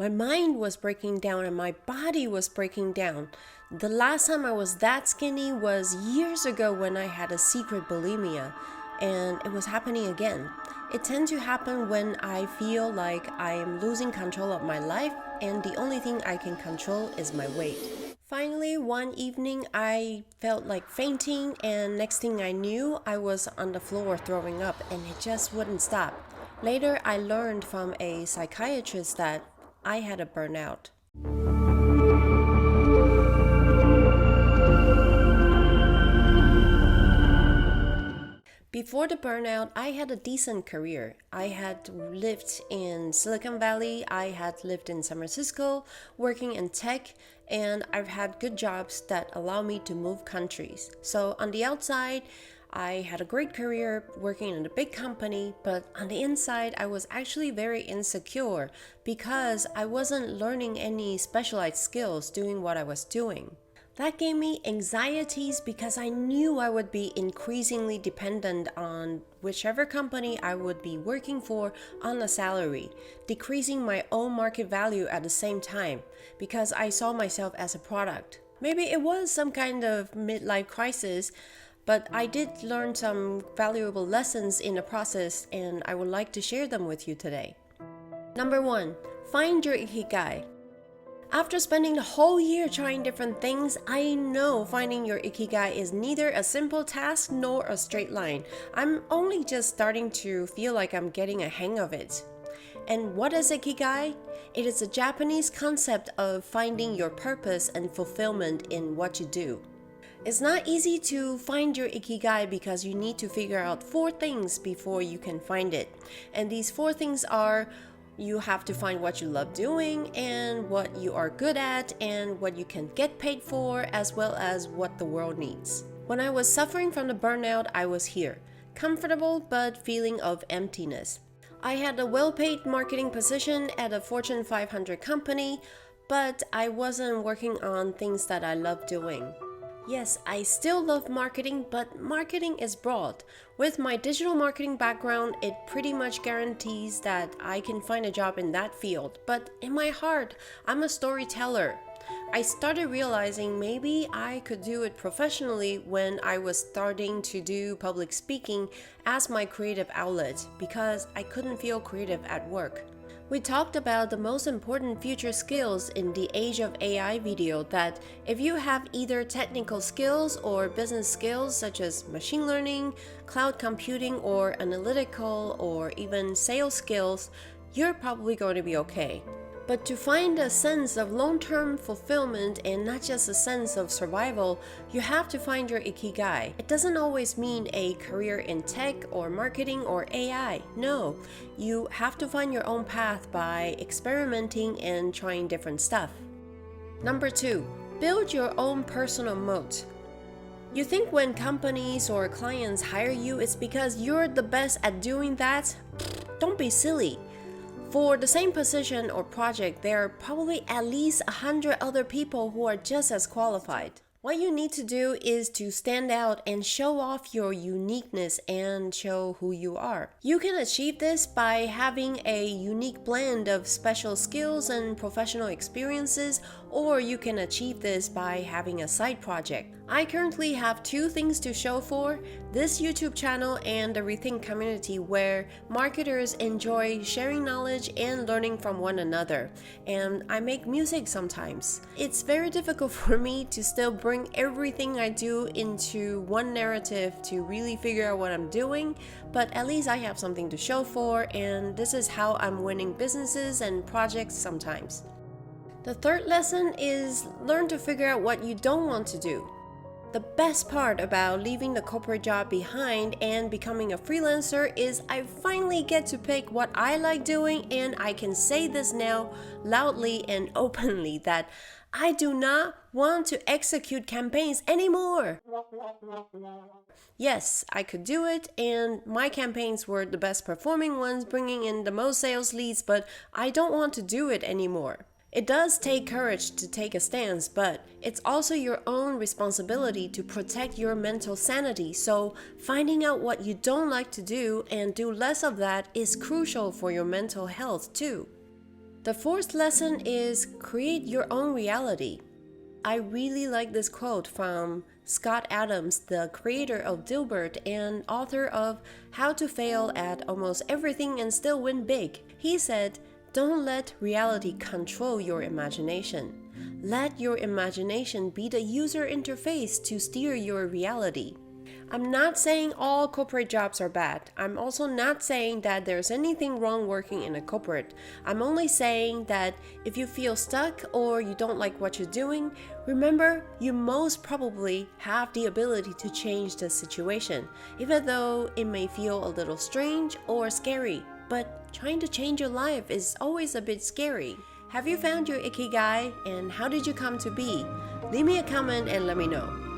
My mind was breaking down and my body was breaking down. The last time I was that skinny was years ago when I had a secret bulimia, and it was happening again. It tends to happen when I feel like I am losing control of my life and the only thing I can control is my weight. Finally, one evening I felt like fainting, and next thing I knew, I was on the floor throwing up and it just wouldn't stop. Later, I learned from a psychiatrist that I had a burnout. Before the burnout, I had a decent career. I had lived in Silicon Valley, I had lived in San Francisco, working in tech, and I've had good jobs that allow me to move countries. So on the outside, I had a great career working in a big company, but on the inside, I was actually very insecure because I wasn't learning any specialized skills doing what I was doing. That gave me anxieties because I knew I would be increasingly dependent on whichever company I would be working for on a salary, decreasing my own market value at the same time because I saw myself as a product. Maybe it was some kind of midlife crisis, but I did learn some valuable lessons in the process and I would like to share them with you today. Number 1, find your ikigai. After spending the whole year trying different things, I know finding your ikigai is neither a simple task nor a straight line. I'm only just starting to feel like I'm getting a hang of it. And what is ikigai? It is a Japanese concept of finding your purpose and fulfillment in what you do. It's not easy to find your ikigai because you need to figure out 4 things before you can find it. And these 4 things are: you have to find what you love doing and what you are good at and what you can get paid for, as well as what the world needs. When I was suffering from the burnout, I was here, comfortable but feeling of emptiness. I had a well-paid marketing position at a Fortune 500 company, but I wasn't working on things that I love doing. Yes, I still love marketing, but marketing is broad. With my digital marketing background, it pretty much guarantees that I can find a job in that field. But in my heart, I'm a storyteller. I started realizing maybe I could do it professionally when I was starting to do public speaking as my creative outlet because I couldn't feel creative at work. We talked about the most important future skills in the age of AI video, that if you have either technical skills or business skills such as machine learning, cloud computing, or analytical or even sales skills, you're probably going to be okay. But to find a sense of long-term fulfillment and not just a sense of survival, you have to find your ikigai. It doesn't always mean a career in tech or marketing or AI. No, you have to find your own path by experimenting and trying different stuff. Number 2, build your own personal moat. You think when companies or clients hire you, it's because you're the best at doing that? Don't be silly. For the same position or project, there are probably at least 100 other people who are just as qualified. What you need to do is to stand out and show off your uniqueness and show who you are. You can achieve this by having a unique blend of special skills and professional experiences, or you can achieve this by having a side project. I currently have 2 things to show for: this YouTube channel and the Rethink community, where marketers enjoy sharing knowledge and learning from one another. And I make music sometimes. It's very difficult for me to still bring everything I do into one narrative to really figure out what I'm doing, but at least I have something to show for, and this is how I'm winning businesses and projects sometimes. The 3rd lesson is learn to figure out what you don't want to do. The best part about leaving the corporate job behind and becoming a freelancer is I finally get to pick what I like doing, and I can say this now loudly and openly that I do not want to execute campaigns anymore. Yes, I could do it, and my campaigns were the best performing ones, bringing in the most sales leads, but I don't want to do it anymore. It does take courage to take a stance, but it's also your own responsibility to protect your mental sanity, so finding out what you don't like to do and do less of that is crucial for your mental health too. The fourth lesson is create your own reality. I really like this quote from Scott Adams, the creator of Dilbert and author of How to Fail at Almost Everything and Still Win Big. He said, "Don't let reality control your imagination. Let your imagination be the user interface to steer your reality." I'm not saying all corporate jobs are bad. I'm also not saying that there's anything wrong working in a corporate. I'm only saying that if you feel stuck or you don't like what you're doing, remember you most probably have the ability to change the situation, even though it may feel a little strange or scary. But trying to change your life is always a bit scary. Have you found your ikigai, and how did you come to be? Leave me a comment and let me know.